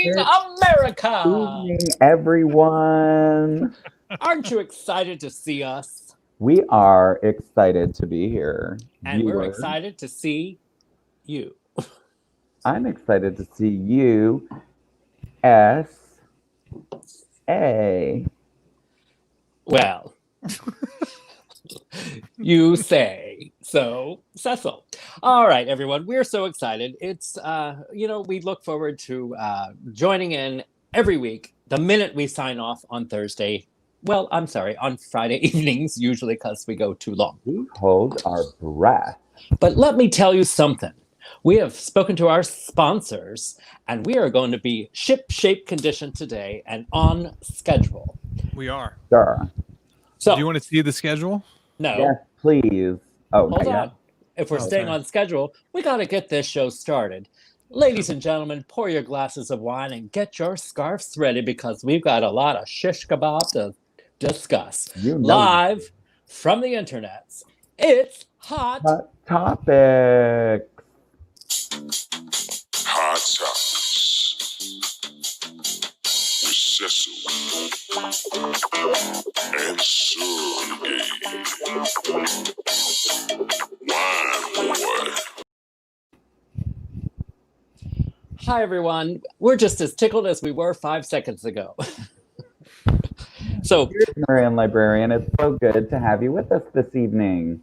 evening, America! Evening, everyone. Aren't you excited to see us? We are excited to be here. And we're Viewer, excited to see you. I'm excited to see you. S.A. Well, you say. So, Cecil. All right, everyone. We're so excited. It's, we look forward to joining in every week the minute we sign off on Thursday. Well, I'm sorry, on Friday evenings, usually because we go too long. We hold our breath. But let me tell you something. We have spoken to our sponsors, and we are going to be ship-shape condition today and on schedule. We are. Sure. So, do you want to see the schedule? No. Yes, please. Oh, Hold not on. yet. If we're staying sorry. on schedule, we got to get this show started. Ladies and gentlemen, pour your glasses of wine and get your scarves ready because we've got a lot of shish kebab to discuss. You know Live from the internets, it's Hot Topic. Hot Topics with Cecil and Sureg'ay. Wine boy. Hi, everyone. We're just as tickled as we were 5 seconds ago. So, Marian Librarian, it's so good to have you with us this evening.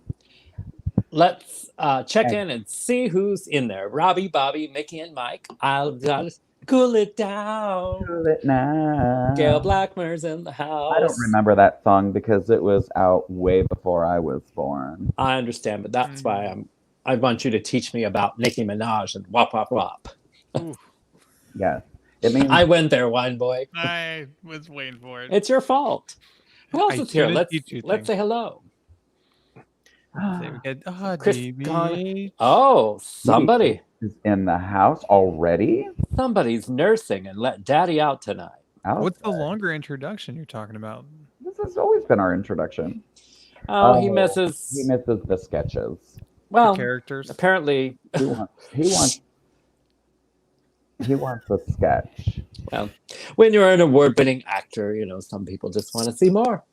let's check in and see who's in there. Robbie, Bobby, Mickey, and Mike. I'll just cool it down. Do it now. Gail Blackmer's in the house. I don't remember that song because it was out way before I was born. I understand, but that's why I want you to teach me about Nicki Minaj and Wop Wop Wop. Yes. It means I went there, wine boy. I was waiting for it. It's your fault. Who else I is here? shouldn't teach you Let's say hello. Chris DB. Oh, somebody. is in the house already. Somebody's nursing and let daddy out tonight. What's the Okay. longer introduction you're talking about? This has always been our introduction. Oh, he He misses. misses the sketches. Well, Characters. apparently, He wants a sketch. well, when you're an award-winning actor, some people just want to see more.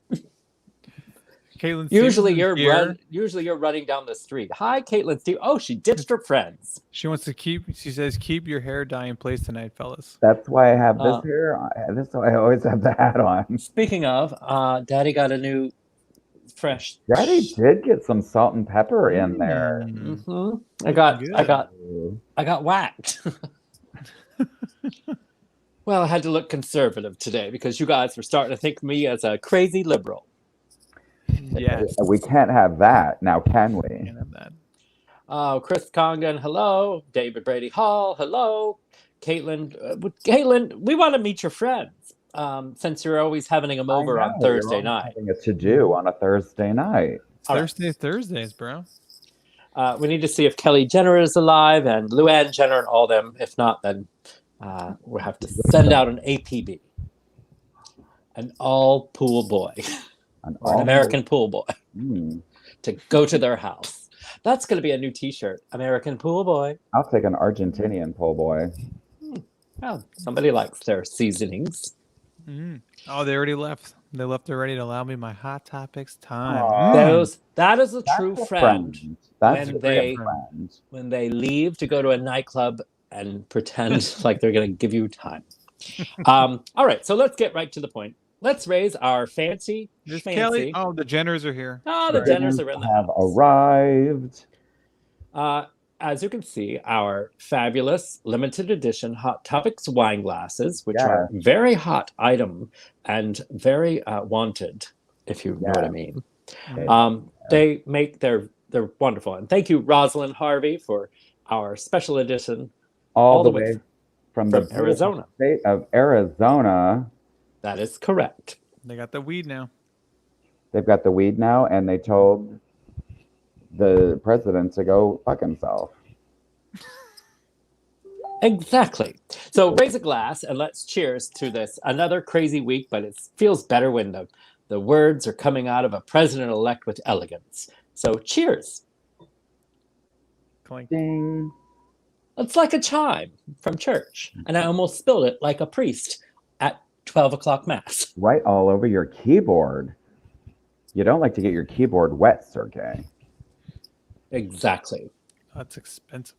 Caitlin Usually Stevens you're is here. you're running down the street. Hi, Caitlin Steve. Oh, she ditched her friends. She says, keep your hair dye in place tonight, fellas. That's why I have this here. This is why I always have the hat on. Speaking of, Daddy got a new fresh. Daddy did get some salt and pepper in there. Mhm. I got whacked. Well, I had to look conservative today because you guys were starting to think of me as a crazy liberal. Yes. We can't have that now, can we? Can't have that. Chris Congdon, hello. David Brady Hall, hello. Caitlin, we want to meet your friends. Since you're always having them over on Thursday night. Having a to-do on a Thursday night. Thursdays, bro. We need to see if Kelly Jenner is alive and Luann Jenner and all them. If not, then we'll have to send out an APB. An all-pool boy. An American pool boy. To go to their house. That's going to be a new t-shirt. American pool boy. I'll take an Argentinian pool boy. Oh, somebody likes their seasonings. Oh, they already left. They left already to allow me my Hot Topics time. That is a true friend. That's when they leave to go to a nightclub and pretend like they're going to give you time. All right, so let's get right to the point. Let's raise our fancy. Kelly. Oh, the Jenners are here. Oh, the Jenners are in the have house. arrived. As you can see, our fabulous limited edition Hot Topics wine glasses, which are very hot item and very wanted, if you know what I mean. They make they're wonderful. And thank you, Rosalind Harvey, for our special edition all the way from Arizona. State of Arizona. That is correct. They got the weed now. They've got the weed now, and they told the president to go fuck himself. Exactly. So raise a glass and let's cheers to this. Another crazy week, but it feels better when the words are coming out of a president-elect with elegance. So cheers. Clink. Ding. It's like a chime from church. And I almost spilled it like a priest at 12 o'clock mass. Right all over your keyboard. You don't like to get your keyboard wet, Sergey. Exactly. That's expensive.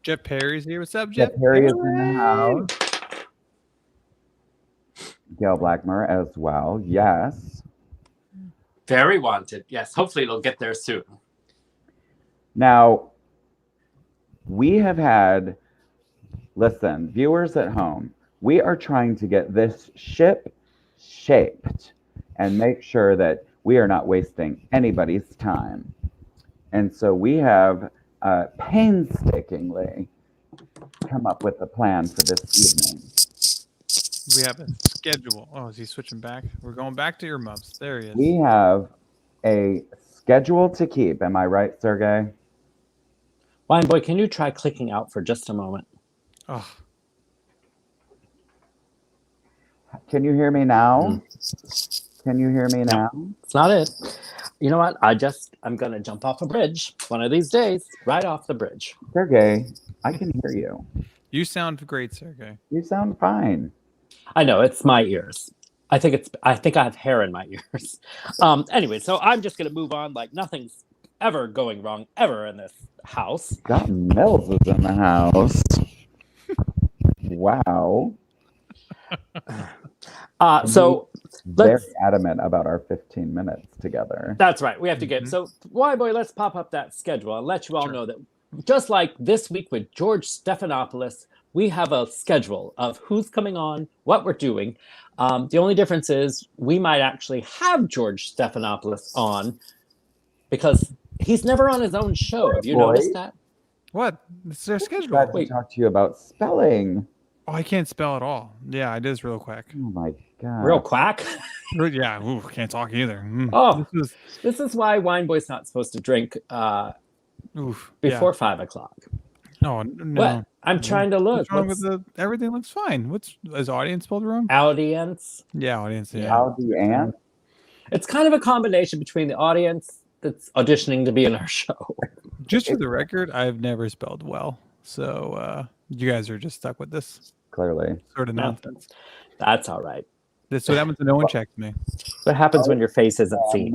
Jeff Perry's here. What's up, Jeff? Jeff Perry is in the house. Gail Blackmer as well. Yes. Very wanted. Yes. Hopefully it'll get there soon. Now, we have had, listen, viewers at home, we are trying to get this ship shaped and make sure that we are not wasting anybody's time. And so we have painstakingly come up with a plan for this evening. We have a schedule. Oh, is he switching back? We're going back to earmuffs. There he is. We have a schedule to keep. Am I right, Sergey? Wine Boy, can you try clicking out for just a moment? Oh, Can you hear me now? Can you hear me now? It's not it. You know what? I'm going to jump off a bridge one of these days, right off the bridge. Sergey, I can hear you. you sound great, Sergey. You sound fine. I know, it's my ears. I think I have hair in my ears. Anyway, so I'm just going to move on like nothing's ever going wrong ever in this house. Scott Mills is in the house. Wow. So Very let's, adamant about our 15 minutes together. that's right. We have to get, so why boy, let's pop up that schedule and let you all know that just like this week with George Stephanopoulos, we have a schedule of who's coming on, what we're doing. The only difference is we might actually have George Stephanopoulos on because he's never on his own show. Have you noticed that? What? It's their schedule. Glad to Wait. talk to you about spelling. Oh, I can't spell at all. Yeah, it is real quick. Oh my god. Real quack. Yeah, ooh, can't talk either. Oh, This this is why Wine Boy's not supposed to drink is, oof. before 5 o'clock. No, no. What? I'm trying to look. What's wrong with everything looks fine. Is audience spelled wrong? Audience? Yeah, audience. Yeah. How do you answer? It's kind of a combination between the audience that's auditioning to be in our show. Just for the record, I've never spelled well, so you guys are just stuck with this Clearly. sort of No. nonsense. That's all right. That's what happens when no one checks me. What happens when your face isn't seen?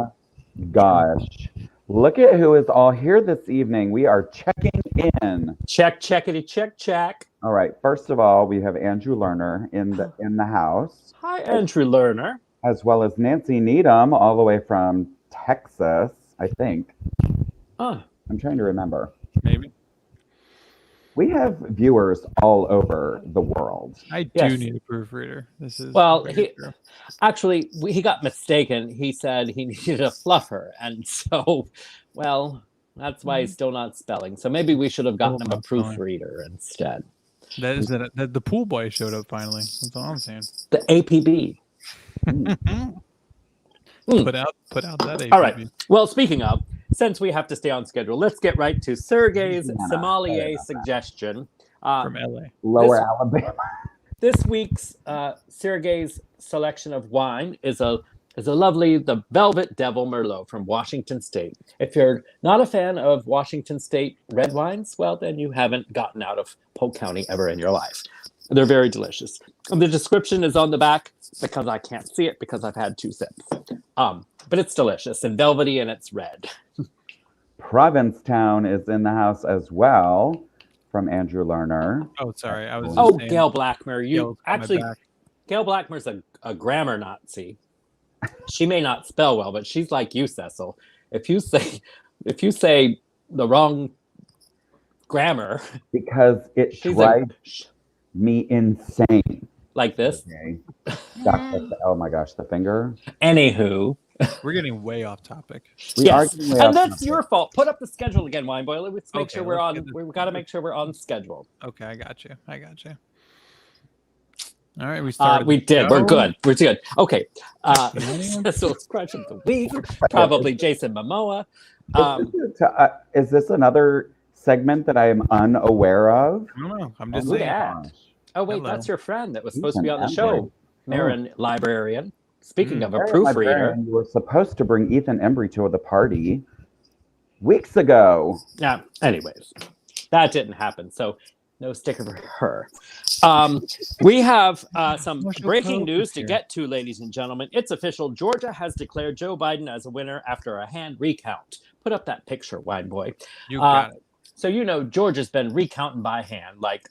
Gosh. Look at who is all here this evening. We are checking in. Check, checkity, check, check. All right. First of all, we have Andrew Lerner in the house, Hi, Andrew Lerner. as well as Nancy Needham, all the way from Texas, I think. Oh, I'm trying to remember. Maybe. We have viewers all over the world. I do Yes. need a proofreader. This is well, very true. actually, he got mistaken. He said he needed a fluffer. And so, well, that's why he's still not spelling. So maybe we should have gotten him a not spelling. proofreader instead. That is that the pool boy showed up finally. That's all I'm saying. The APB. Put out that APB. All right. Well, speaking of, since we have to stay on schedule, let's get right to Sergey's Yeah, sommelier sorry about suggestion. From LA. Lower Alabama. This week's Sergey's selection of wine is a lovely the Velvet Devil Merlot from Washington State. If you're not a fan of Washington State red wines, well, then you haven't gotten out of Polk County ever in your life. They're very delicious. And the description is on the back because I can't see it because I've had 2 sips. But it's delicious and velvety and it's red. Provincetown is in the house as well, from Andrew Lerner. Oh, sorry. I was just Oh, saying, Gail Blackmer. You Gail's got my actually, back. Gail Blackmer's a grammar Nazi. She may not spell well, but she's like you, Cecil. If you say the wrong grammar, Because it she's drives me insane. like this. Okay. Oh my gosh, the finger. Anywho, We're getting way off topic. We are yes, getting way and off that's topic. your fault. Put up the schedule again, Wine Boy. Let's make Okay, sure we're let's on. get this- We've got to make sure we're on schedule. Okay, I got you. All right, we started. We the did. We're show. good. We're good. Okay. Anyone? Cecil's Crunch of the Week. Probably Jason Momoa. Is this another segment that I am unaware of? I don't know. I'm just Who saying. dat? Oh wait, Hello. that's your friend that was He's supposed to be an on the show, Embry. Marin Librarian. Speaking of a Very proofreader, librarian. You were supposed to bring Ethan Embry to the party weeks ago. yeah. Anyways, that didn't happen. So no sticker for her. We have some breaking news to get to, ladies and gentlemen. It's official. Georgia has declared Joe Biden as a winner after a hand recount. Put up that picture, Wine Boy. You got it. So Georgia's been recounting by hand. Like,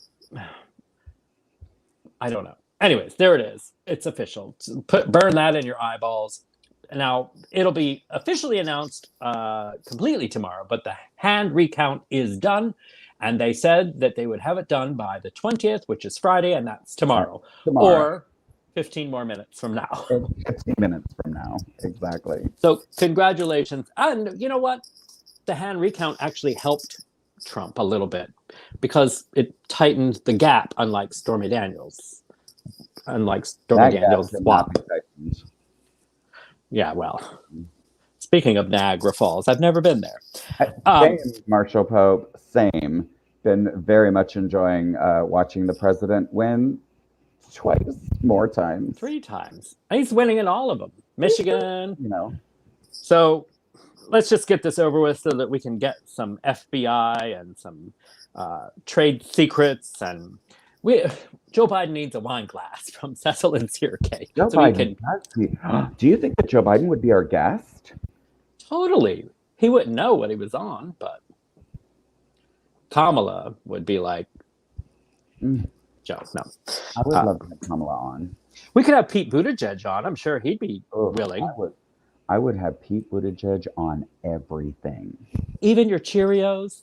I don't know. Anyways, there it is. It's official. Burn that in your eyeballs. Now, it'll be officially announced completely tomorrow, but the hand recount is done. And they said that they would have it done by the 20th, which is Friday, and that's tomorrow. Or 15 more minutes from now. 15 minutes from now, exactly. So congratulations. And you know what? The hand recount actually helped Trump a little bit because it tightened the gap, unlike Stormy Daniels. Swap. Yeah, well, speaking of Niagara Falls, I've never been there. Same, Marshall Pope, same. Been very much enjoying watching the president win twice more times. 3 times. And he's winning in all of them. Michigan. So let's just get this over with so that we can get some FBI and some trade secrets. And Joe Biden needs a wine glass from Cecil and Sureg'ay. Do you think that Joe Biden would be our guest? Totally. He wouldn't know what he was on, but Kamala would be like, Joe, no. I would love to have Kamala on. We could have Pete Buttigieg on. I'm sure he'd be willing. I would have Pete Buttigieg on everything. Even your Cheerios?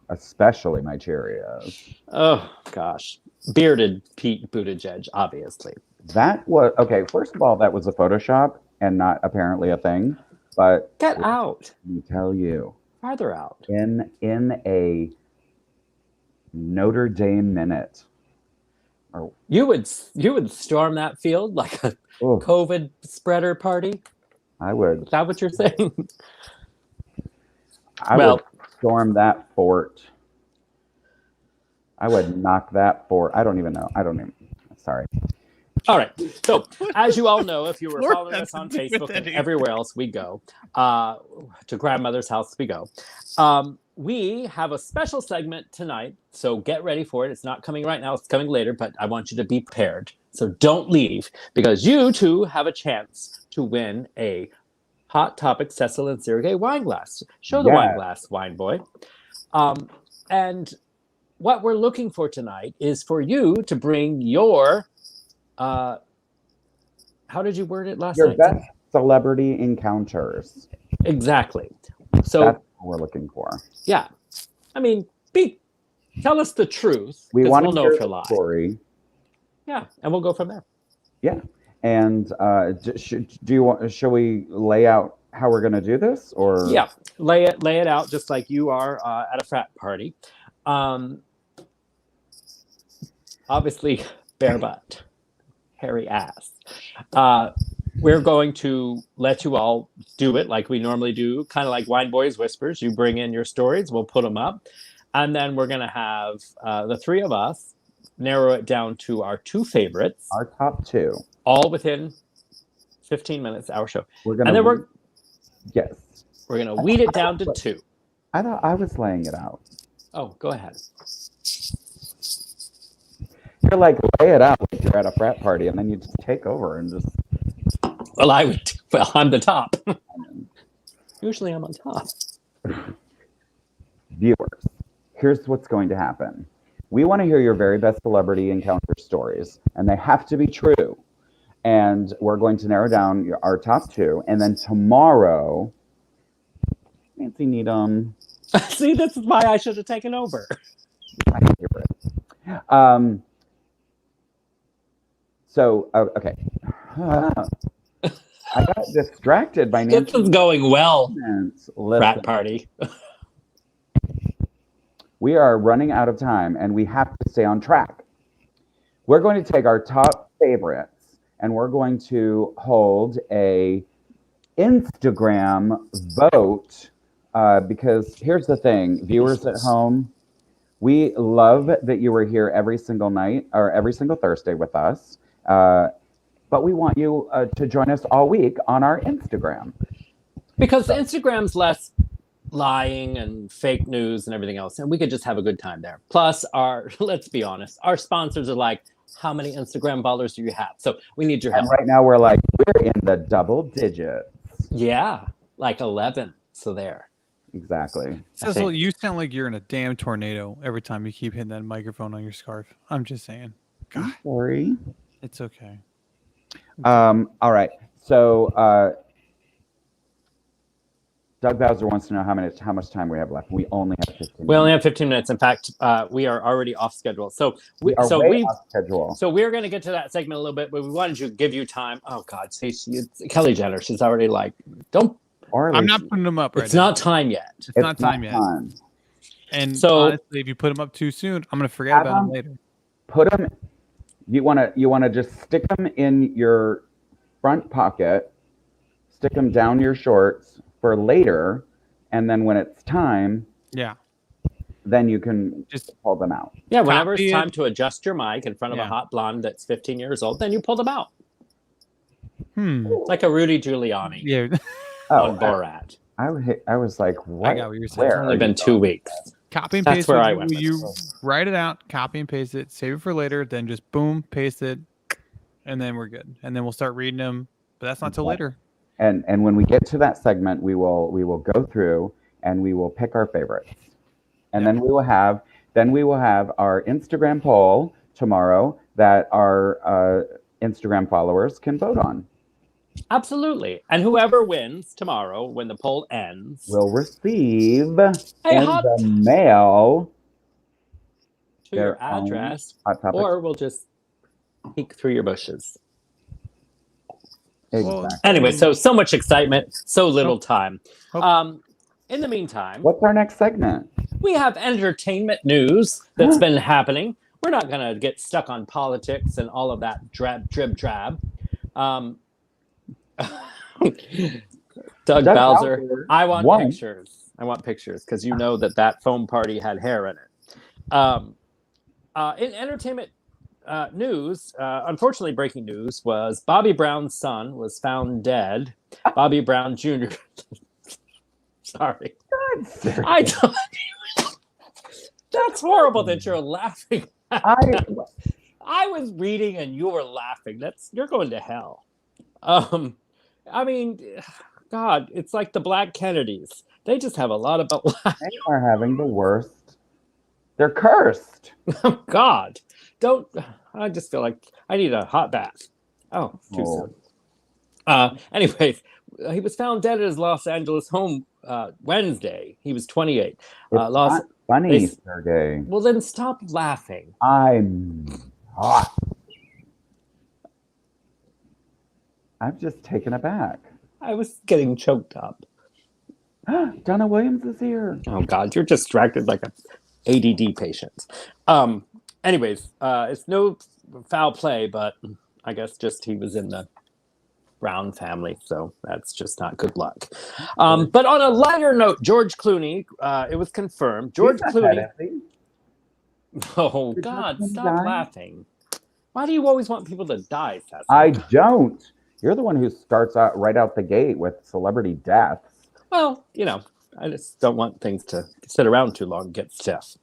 Especially my Cheerios. Oh, gosh. Bearded Pete Buttigieg, obviously. That was, okay, first of all, that was a Photoshop and not apparently a thing. But get out. Let me tell you. Farther out. In a Notre Dame minute. You would storm that field like a COVID spreader party? I would. Is that what you're saying? I would storm that fort. I would knock that fort. I don't even know. Sorry. All right. So, as you all know, if you were following us on Facebook and everywhere else we go, to grandmother's house we go, we have a special segment tonight. So get ready for it. It's not coming right now. It's coming later, but I want you to be prepared. So don't leave because you too have a chance to win a Hot Topic Cecil and Sureg'ay wine glass. Show the wine glass, Wine Boy. And what we're looking for tonight is for you to bring your... how did you word it last night? Your best celebrity encounters. Exactly. So that's what we're looking for. Yeah. I mean, tell us the truth. We want to know hear if you're the lying. story. Yeah, and we'll go from there. Yeah. And shall we lay out how we're going to do this, or yeah, lay it out just like you are at a frat party. Obviously, bare butt, hairy ass. We're going to let you all do it like we normally do, kind of like Wine Boys Whispers. You bring in your stories, we'll put them up, and then we're going to have the 3 of us narrow it down to our 2 favorites, our top 2, all within 15 minutes, our show. We're gonna we're gonna weed it down to 2. I thought I was laying it out. Oh, go ahead. You're like, lay it out like you're at a frat party, and then you just take over and just. Well, I'm the top. Usually I'm on top. Viewers, here's what's going to happen. We want to hear your very best celebrity encounter stories, and they have to be true. And we're going to narrow down our top 2, and then tomorrow, Nancy Needham. See, this is why I should have taken over. My favorite. So, okay. I got distracted by Nancy. This is going well. Frat party. We are running out of time, and we have to stay on track. We're going to take our top favorites, and we're going to hold a Instagram vote, because here's the thing, viewers at home, we love that you were here every single night or every single Thursday with us, but we want you to join us all week on our Instagram. Because Instagram's less lying and fake news and everything else, and we could just have a good time there. Plus, let's be honest, our sponsors are like, how many Instagram followers do you have? So we need your help. And right now we're in the double digits. Yeah, like 11. So there. Exactly. Cecil, you sound like you're in a damn tornado every time you keep hitting that microphone on your scarf. I'm just saying. God, Sorry. it's okay. All right. So Doug Bowser wants to know how much time we have left. We only have 15 minutes. We only have 15 minutes. In fact, we are already off schedule. So we are way off schedule. So we're going to get to that segment a little bit, but we wanted to give you time. Oh God, see, Kelly Jenner, she's already like, don't. I'm not putting them up right now. It's not time yet. It's not time yet. And so honestly, if you put them up too soon, I'm going to forget about them later. Put them. You want to just stick them in your front pocket, stick them down your shorts for later, and then when it's time, then you can just pull them out. Yeah, whenever it's time to adjust your mic in front of a hot blonde that's 15 years old, then you pull them out. Like a Rudy Giuliani. Yeah. On Borat. I was like, what? I got what you're saying. It's only been 2 weeks. Copy and That's paste. where I went. You write it out, copy and paste it, save it for later, then just boom, paste it, and then we're good. And then we'll start reading them. But that's not till later. And when we get to that segment, we will go through and we will pick our favorites. And then we will have our Instagram poll tomorrow that our Instagram followers can vote on. Absolutely. And whoever wins tomorrow when the poll ends will receive in the mail to your address, or we'll just peek through your bushes. Exactly. Anyway, so much excitement, so little time. In the meantime, what's our next segment? We have entertainment news that's been happening. We're not going to get stuck on politics and all of that drab. Doug Bowser, I want pictures. I want pictures because you know that foam party had hair in it. In entertainment news, unfortunately, breaking news was Bobby Brown's son was found dead. Bobby Brown Jr. Sorry. I thought that's horrible that you're laughing. I was reading and you were laughing. You're going to hell. I mean, God, it's like the Black Kennedys. They just have a lot of laughing. They are having the worst. They're cursed. Oh, God. I just feel like I need a hot bath. Oh, too soon. Anyways, he was found dead at his Los Angeles home Wednesday. He was 28. It's not funny, Sergey. Well, then stop laughing. I'm hot. I'm just taken aback. I was getting choked up. Donna Williams is here. Oh, God, you're distracted like an ADD patient. Anyways, it's no foul play, but I guess just he was in the Brown family, so that's just not good luck. But on a lighter note, George Clooney, it was confirmed. George Clooney. Oh, God, stop laughing. Why do you always want people to die, Cecil? I don't. You're the one who starts out right out the gate with celebrity deaths. Well, I just don't want things to sit around too long and get stiff.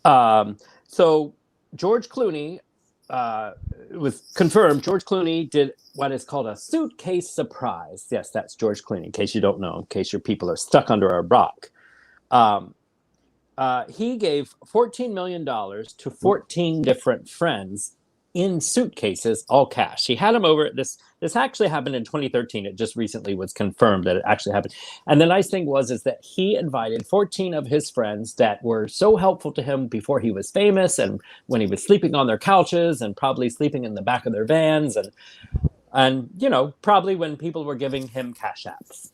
So George Clooney, it was confirmed. George Clooney did what is called a suitcase surprise. Yes, that's George Clooney, in case you don't know, in case your people are stuck under a rock. He gave $14 million to 14 different friends in suitcases, all cash. He had them over. This actually happened in 2013. It just recently was confirmed that it actually happened. And the nice thing is that he invited 14 of his friends that were so helpful to him before he was famous, and when he was sleeping on their couches and probably sleeping in the back of their vans, and probably when people were giving him cash apps.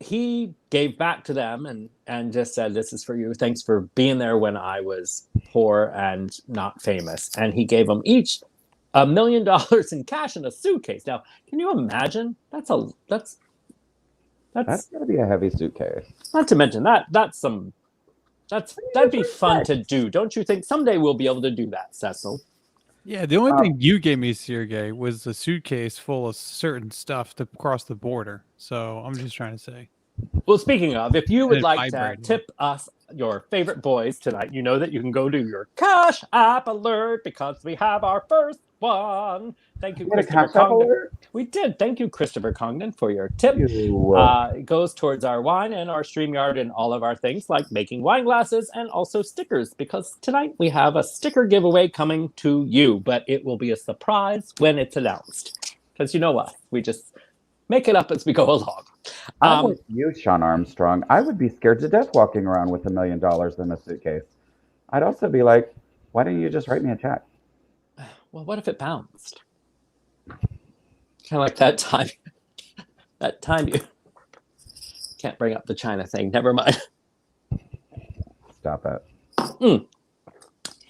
He gave back to them and just said, "This is for you. Thanks for being there when I was poor and not famous." And he gave them each $1 million in cash in a suitcase. Now, can you imagine? That's gotta be a heavy suitcase. Not to mention that'd be fun to do, don't you think? Someday we'll be able to do that, Cecil. Yeah, the only thing you gave me, Sergey, was a suitcase full of certain stuff to cross the border. So I'm just trying to say. Well, speaking of, if you would It's like to vibrating. tip us your favorite boys tonight, you know that you can go to your Cash App alert because we have our first one. Thank you, You had a Christopher Cash App Congdon. alert? We did. Thank you, Christopher Congdon, for your tip. You. It goes towards our wine and our StreamYard and all of our things like making wine glasses and also stickers because tonight we have a sticker giveaway coming to you, but it will be a surprise when it's announced. Because you know what? We just make it up as we go along. I'm with you, Sean Armstrong. I would be scared to death walking around with $1 million in a suitcase. I'd also be like, why don't you just write me a check? Well, what if it bounced? Kind of like that time. That time you can't bring up the China thing. Never mind. Stop it.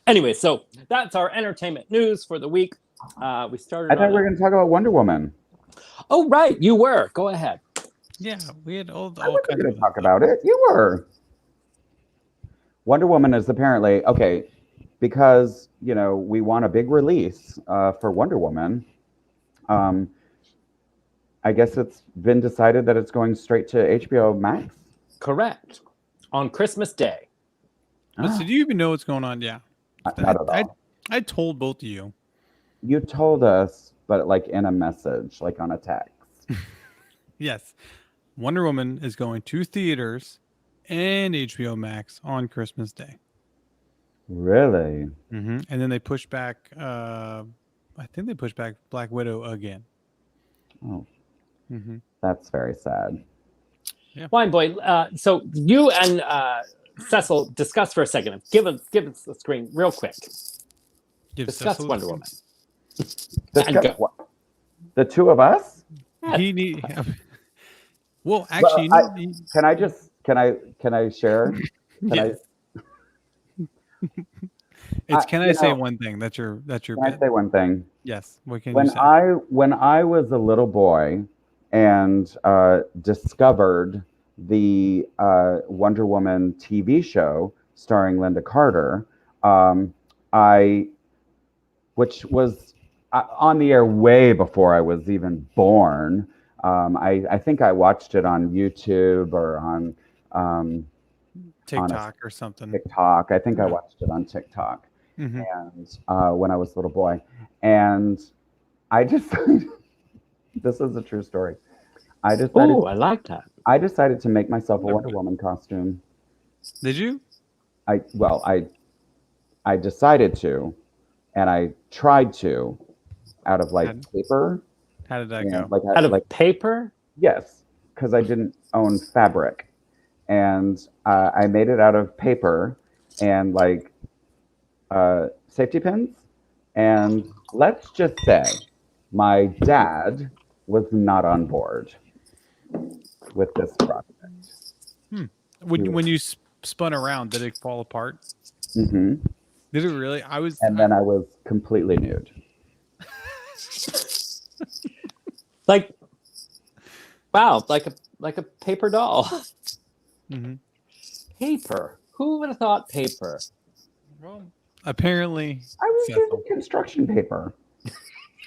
Anyway, so that's our entertainment news for the week. We started. I thought we were going to talk about Wonder Woman. Oh, right. You were. Go ahead. Yeah, we had all I wasn't kinds going of to talk about it. You were. Wonder Woman is apparently, okay, because, you know, we want a big release for Wonder Woman. I guess it's been decided that it's going straight to HBO Max. Correct. On Christmas Day. But did you even know what's going on? Yeah. Not at all. I told both of you. You told us, but like in a message, like on a text. Yes. Wonder Woman is going to theaters and HBO Max on Christmas Day. Really? Mm-hmm. And then they push back, I think they push back Black Widow again. Oh, Mm-hmm. that's very sad. Yeah. Wine Boy, so you and Cecil discuss for a second. Give us the screen real quick. Discuss Cecil Wonder Woman. Discuss what? The two of us? He need. Well, actually, Well, can I share? Yes. It's can I say one thing? That's your Can bit. I say one thing? Yes. What can When you say? when I was a little boy and discovered the Wonder Woman TV show starring Linda Carter, which was on the air way before I was even born. I think I watched it on YouTube or on TikTok or something. TikTok. I think I watched it on TikTok. Mm-hmm. And when I was a little boy, and I just this is a true story. I decided. Oh, I like that. I decided to make myself a Wonder Woman costume. Did you? I decided to, and I tried to, out of like paper. How did that go? Out of paper? Yes, because I didn't own fabric, and I made it out of paper and like safety pins. And let's just say my dad was not on board with this project. When you spun around, did it fall apart? Mm-hmm. Did it really? And then I was completely nude. Like, wow, like a paper doll. Mm-hmm. Paper. Who would have thought paper? Well, apparently, I was Cecil. using construction paper.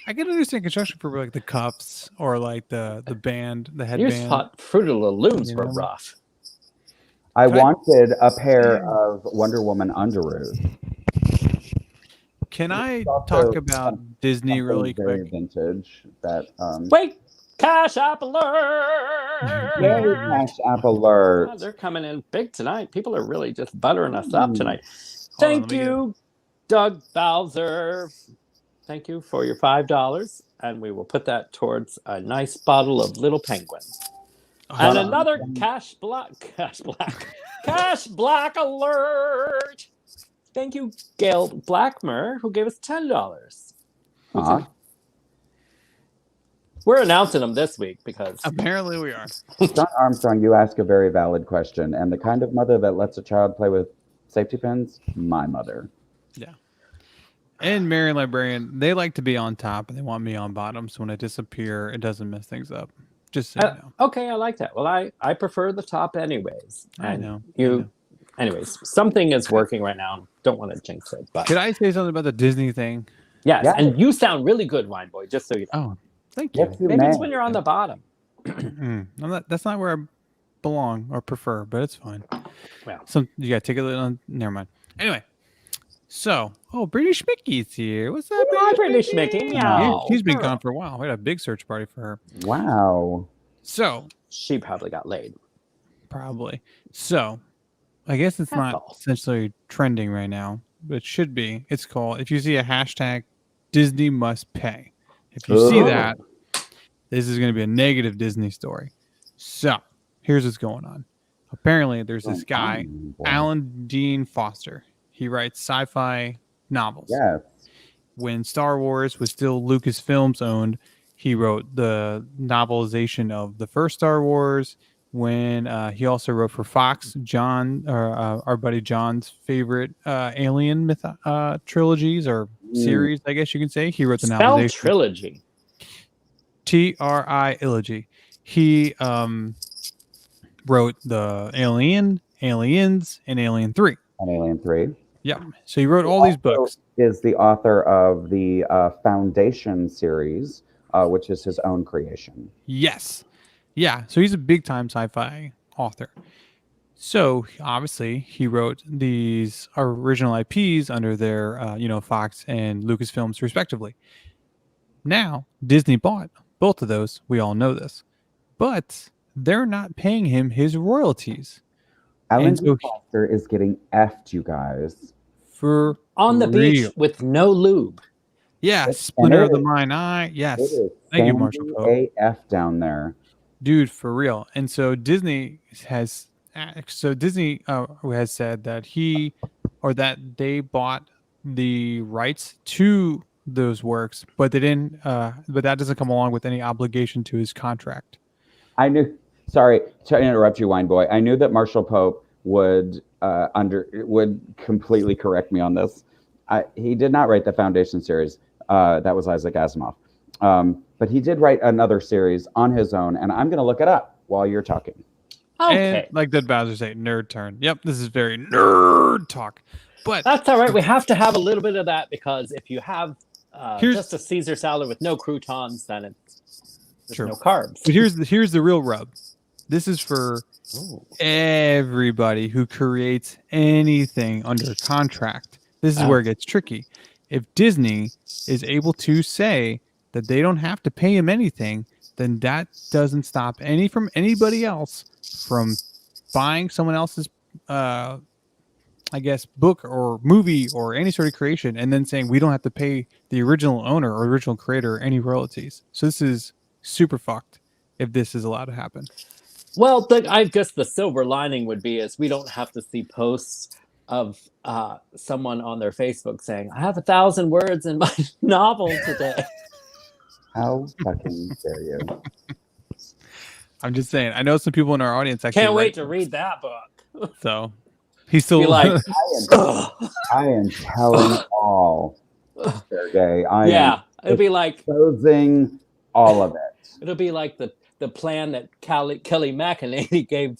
I can understand construction for like the cuffs or like the band, the You headband. just thought Fruit of the Looms You were know? rough. I wanted a pair of Wonder Woman underoos. Can I also talk about Disney really Very quick? vintage. That Wait, Cash App alert! Yay, Cash App alert. God, they're coming in big tonight. People are really just buttering us up tonight. Hold on, Thank you, Doug Bowser. Thank you for your $5, and we will put that towards a nice bottle of Little Penguin. And another Cash Black alert! Thank you, Gail Blackmer, who gave us $10. We're announcing them this week because Apparently we are. John Armstrong, you ask a very valid question. And the kind of mother that lets a child play with safety pins, my mother. Yeah. And Marion Librarian, they like to be on top and they want me on bottom. So when I disappear, it doesn't mess things up. Just so you know. Okay, I like that. Well, I prefer the top anyways. I know. Anyways, something is working right now. Don't want to jinx it. But could I say something about the Disney thing? Yes, Yeah. and you sound really good, Wine Boy, just so you know. Oh, thank you. Yes, you Maybe may. it's when you're on the bottom. That's not where belong or prefer, but it's fine. Well. Some you got to take it on. Never mind. Anyway, so British Mickey's here. What's up, Hi, British Mickey. Yeah, Meow. she's been Girl. gone for a while. We had a big search party for her. Wow. So She probably got laid. probably. So I guess it's That's not all. essentially trending right now, but it should be. It's called, if you see a hashtag, Disney must pay. If you see Oh. that, this is going to be a negative Disney story. So here's what's going on. Apparently, there's this guy, Alan Dean Foster. He writes sci-fi novels. Yes. When Star Wars was still Lucasfilms owned, he wrote the novelization of the first Star Wars. When he also wrote for Fox, our buddy John's favorite alien trilogies or series, I guess you can say. He wrote the Spell novelization. trilogy. Trilogy. He wrote the Aliens, and Alien 3. On Alien 3. Yeah. So he wrote all these books. Is the author of the Foundation series, which is his own creation. Yes. Yeah. So he's a big time sci-fi author. So obviously he wrote these original IPs under their, Fox and Lucasfilms respectively. Now Disney bought both of those. We all know this, but they're not paying him his royalties. Alan And so Foster is getting effed, you guys. For On the beach real. with no lube. Yeah, It's- Splinter of and the it Mind Eye. Yes. It is Thank you, Marshall Pope. AF down there. Dude, for real. And so Disney has said that they bought the rights to those works, but they didn't. But that doesn't come along with any obligation to his contract. I knew. Sorry to interrupt you, Wine Boy. I knew that Marshall Pope would completely correct me on this. He did not write the Foundation series. That was Isaac Asimov. But he did write another series on his own, and I'm going to look it up while you're talking. Okay. And like Dead Bowser say, nerd turn. Yep, this is very nerd talk. But That's all right. We have to have a little bit of that because if you have Here's- just a Caesar salad with no croutons, then there's True. no carbs. But here's the real rub. This is for Ooh. everybody who creates anything under contract. This is where it gets tricky. If Disney is able to say that they don't have to pay him anything, then that doesn't stop anybody else from buying someone else's book or movie or any sort of creation and then saying we don't have to pay the original owner or original creator any royalties. So this is super fucked if this is allowed to happen. Well, I guess the silver lining would be is we don't have to see posts of someone on their Facebook saying, I have 1,000 words in my novel today. How fucking dare you? I'm just saying. I know some people in our audience actually Can't wait write to read that book. So he's still Be like, I am telling all, Sergey. I am it'll be like exposing all of it. it'll be like the plan that Kelly McEnany gave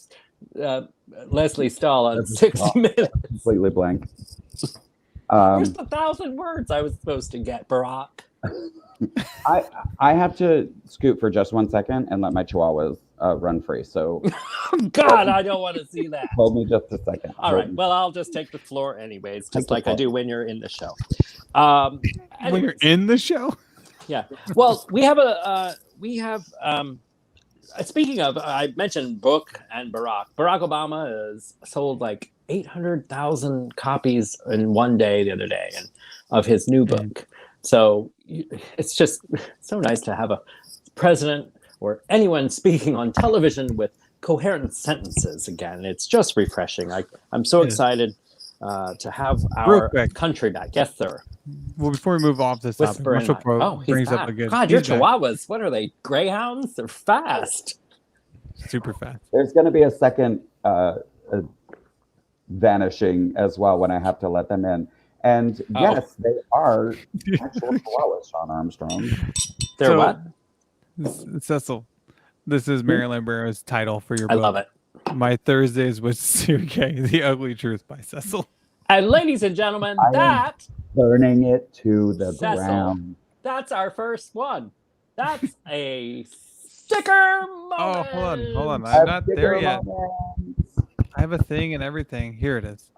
Leslie Stahl on 60 Minutes. Completely blank. Where's the 1,000 words I was supposed to get, Barack? I have to scoot for just 1 second and let my chihuahuas run free. So God, I don't want to see that. hold me just a second. All right. Well, I'll just take the floor anyways, just like I do when you're in the show. when Anyways, you're in the show. yeah. Well, we have speaking of, I mentioned book and Barack. Barack Obama has sold like 800,000 copies in one day the other day of his new book. So it's just so nice to have a president or anyone speaking on television with coherent sentences again. It's just refreshing. I'm so excited to have our country back. Yes, sir. Well, before we move off this topic, Whisper in Marshall my- Pro Oh, he's brings back. up a good. God, your he's back. chihuahuas, what are they? Greyhounds? They're fast. Super fast. There's going to be a second vanishing as well when I have to let them in. And yes, they are actual chihuahuas, Sean Armstrong. They're So- what? Cecil, this is Marilyn Barrow's title for your I book. love it. My Thursdays with Sureg'ay, The Ugly Truth by Cecil. And ladies and gentlemen, Burning it to the Cecil. ground. That's our first one. That's a sticker moment. Oh, hold on. I I'm have not sticker there yet. moments. I have a thing and everything. Here it is.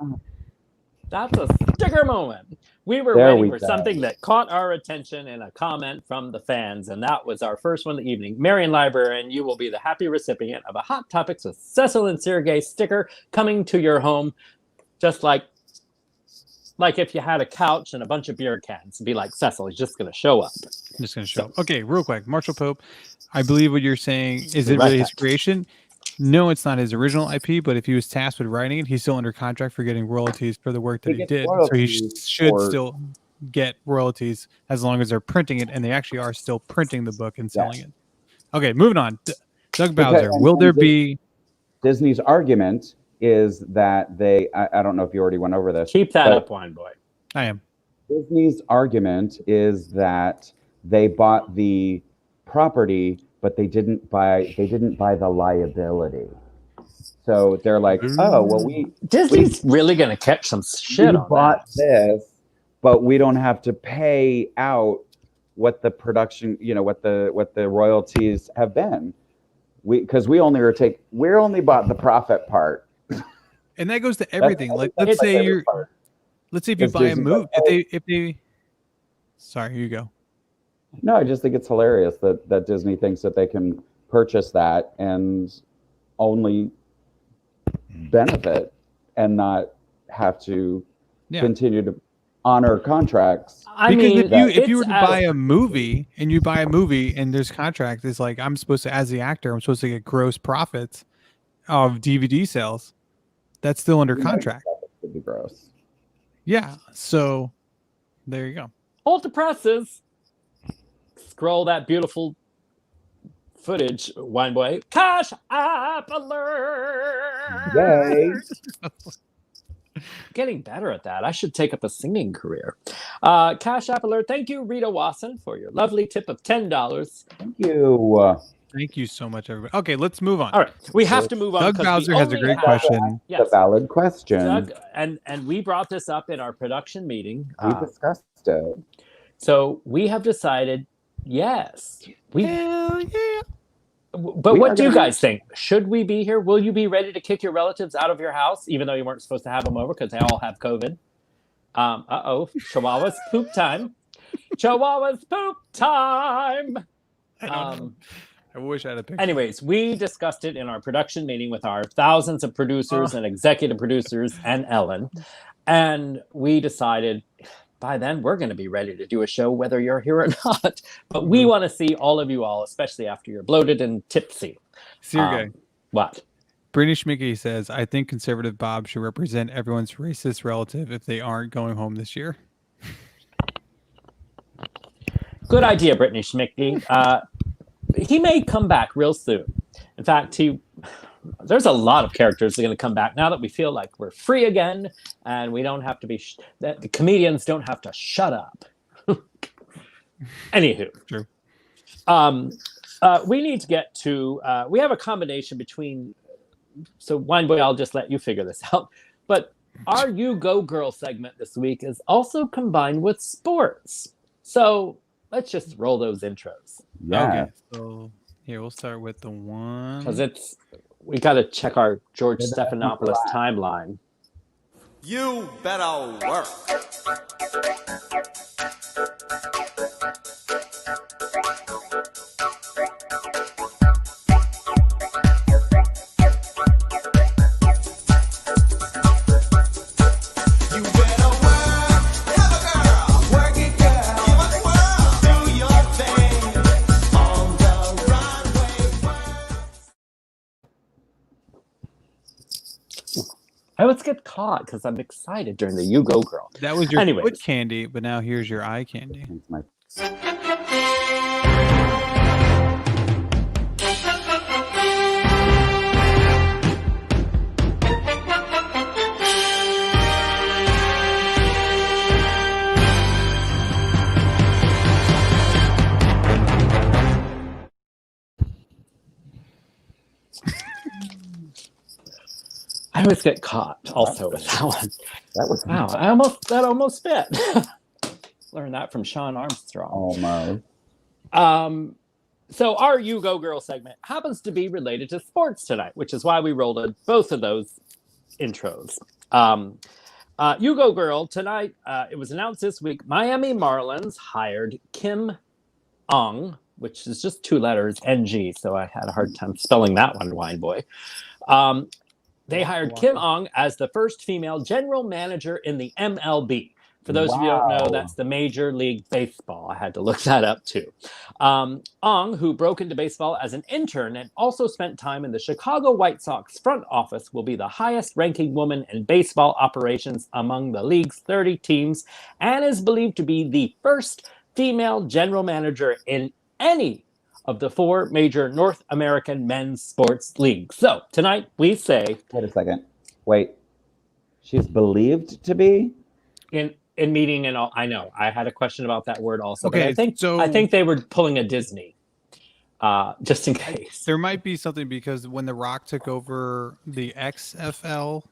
That's a sticker moment. We were There waiting we for go. something that caught our attention in a comment from the fans, and that was our first one of the evening. Marion Librarian, you will be the happy recipient of a Hot Topics with Cecil and Sureg'ay sticker coming to your home, just like if you had a couch and a bunch of beer cans. It'd be like Cecil, he's just going to show up. I'm just going to show up. Okay, real quick. Marshall Pope, I believe what you're saying. Is it Right. really his creation? No, it's not his original IP, but if he was tasked with writing it, he's still under contract for getting royalties for the work that he gets did. So he royalties should for- still get royalties as long as they're printing it, and they actually are still printing the book and selling it. Okay, moving on. Doug Bowser, will there be... Disney's argument is that I don't know if you already went over this. Keep that but up, Wine Boy. I am. Disney's argument is that they bought the property, but they didn't buy the liability. So they're like, oh, well, Disney's really going to catch some shit on bought that. this, but we don't have to pay out what the production, what the royalties have been. Because we only bought the profit part. And that goes to everything. Let's say if you buy a movie, if they sorry, here you go. No, I just think it's hilarious that Disney thinks that they can purchase that and only benefit and not have to continue to honor contracts. If you were to buy a movie and there's contract, it's like I'm supposed to, as the actor, I'm supposed to get gross profits of DVD sales. That's still under contract. Would be gross. Yeah. So there you go. Hold the presses. Scroll that beautiful footage, Wine Boy. Cash app alert! Yay! Getting better at that. I should take up a singing career. Cash app alert. Thank you, Rita Wasson, for your lovely tip of $10. Thank you. Thank you so much, everybody. Okay, let's move on. All right, we have to move on. Doug Bowser has a great question. Yes. A valid question. Doug, and we brought this up in our production meeting. We discussed it. So we have decided, yes. Hell yeah. But what do you guys think? Should we be here? Will you be ready to kick your relatives out of your house, even though you weren't supposed to have them over because they all have COVID? Chihuahua's poop time. Chihuahua's poop time. I don't know. I wish I had a picture. Anyways, we discussed it in our production meeting with our thousands of producers and executive producers and Ellen. And we decided by then we're going to be ready to do a show whether you're here or not. But we want to see all of you all, especially after you're bloated and tipsy. Sergey. What? Brittany Schmicky says, I think conservative Bob should represent everyone's racist relative if they aren't going home this year. Good idea, Brittany Schmicky. He may come back real soon. In fact, there's a lot of characters that are going to come back now that we feel like we're free again and we don't have to be that the comedians don't have to shut up. Anywho, true. We need to get to we have a combination between, so Wine Boy, I'll just let you figure this out, but our You Go Girl segment this week is also combined with sports. So let's just roll those intros. Yeah. Okay, so here we'll start with the one because we got to check our George Stephanopoulos timeline. You better work. I always get caught because I'm excited during the You Go Girl. That was your foot candy, but now here's your eye candy. I always get caught also with that one. That was wow. That almost fit. Learned that from Sean Armstrong. Almost. So our You Go Girl segment happens to be related to sports tonight, which is why we rolled in both of those intros. You Go Girl tonight. It was announced this week. Miami Marlins hired Kim Ong, which is just 2 letters, NG. So I had a hard time spelling that one, wine boy. They hired Kim Ong as the first female general manager in the MLB. For those of you who don't know, that's the Major League Baseball. I had to look that up too. Ong, who broke into baseball as an intern and also spent time in the Chicago White Sox front office, will be the highest ranking woman in baseball operations among the league's 30 teams and is believed to be the first female general manager in any of the 4 major North American men's sports leagues. So tonight we say... Wait a second. Wait. She's believed to be? In meeting and all, I know. I had a question about that word also. Okay, but I think they were pulling a Disney, just in case. There might be something because when The Rock took over the XFL,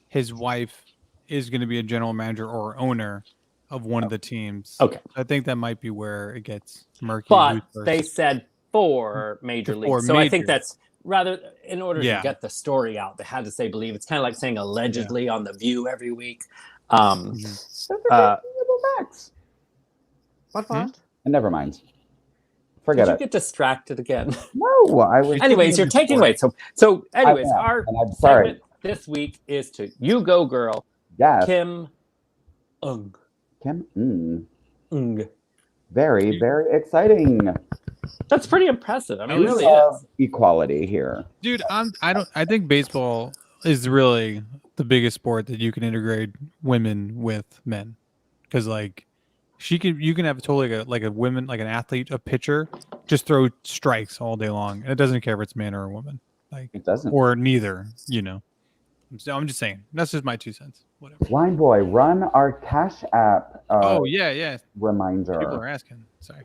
his wife is going to be a general manager or owner of one of the teams. Okay. I think that might be where it gets murky. But they said 4 major leagues. So I think that's rather, in order to get the story out, they had to say believe. It's kind of like saying allegedly on The View every week. What? Never mind. Forget Did it. you get distracted again? No, I was. Anyways, you're taking away. So anyways, our I'm sorry. segment this week is to You Go Girl. Yes. Kim Ung. Kim. Ung. Very, very exciting. That's pretty impressive. I mean, it really love is. Equality here, dude. I think baseball is really the biggest sport that you can integrate women with men, because like you can have totally like a women, like an athlete, a pitcher, just throw strikes all day long, and it doesn't care if it's man or a woman, like it doesn't, or neither. You know, so I'm just saying that's just my 2 cents. Whatever. Wine boy, run our Cash App. Reminder. People are asking. Sorry.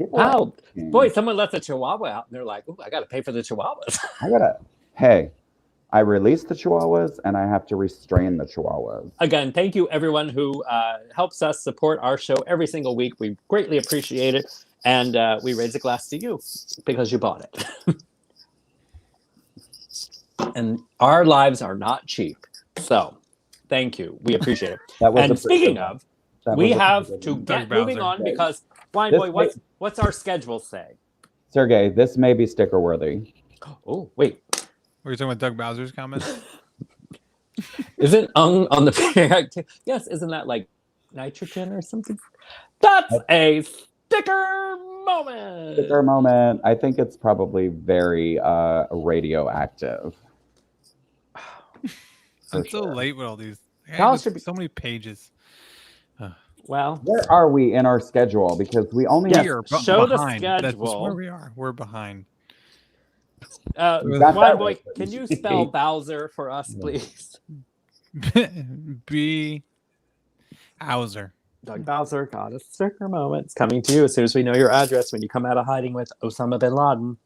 Boy, someone left a Chihuahua out, and they're like, "Ooh, I got to pay for the Chihuahuas." Hey. I release the Chihuahuas, and I have to restrain the Chihuahuas. Again, thank you everyone who helps us support our show every single week. We greatly appreciate it, and we raise a glass to you because you bought it. And our lives are not cheap, so thank you. We appreciate it. And speaking of, we have to get moving on because, Wine Boy, what's our schedule say? Sergey, this may be sticker worthy. Oh, wait. Were you talking about Doug Bowser's comment? Isn't Ung on the yes, isn't that like nitrogen or something? That's a sticker moment. Sticker moment. I think it's probably very radioactive. I'm so late with all these. So many pages. Well, where are we in our schedule? Because we only have show behind. The schedule. That's where we are. We're behind. Wine Boy, can you spell Bowser for us, please? B. Bowser. Doug Bowser got a sticker moment. It's coming to you as soon as we know your address when you come out of hiding with Osama bin Laden.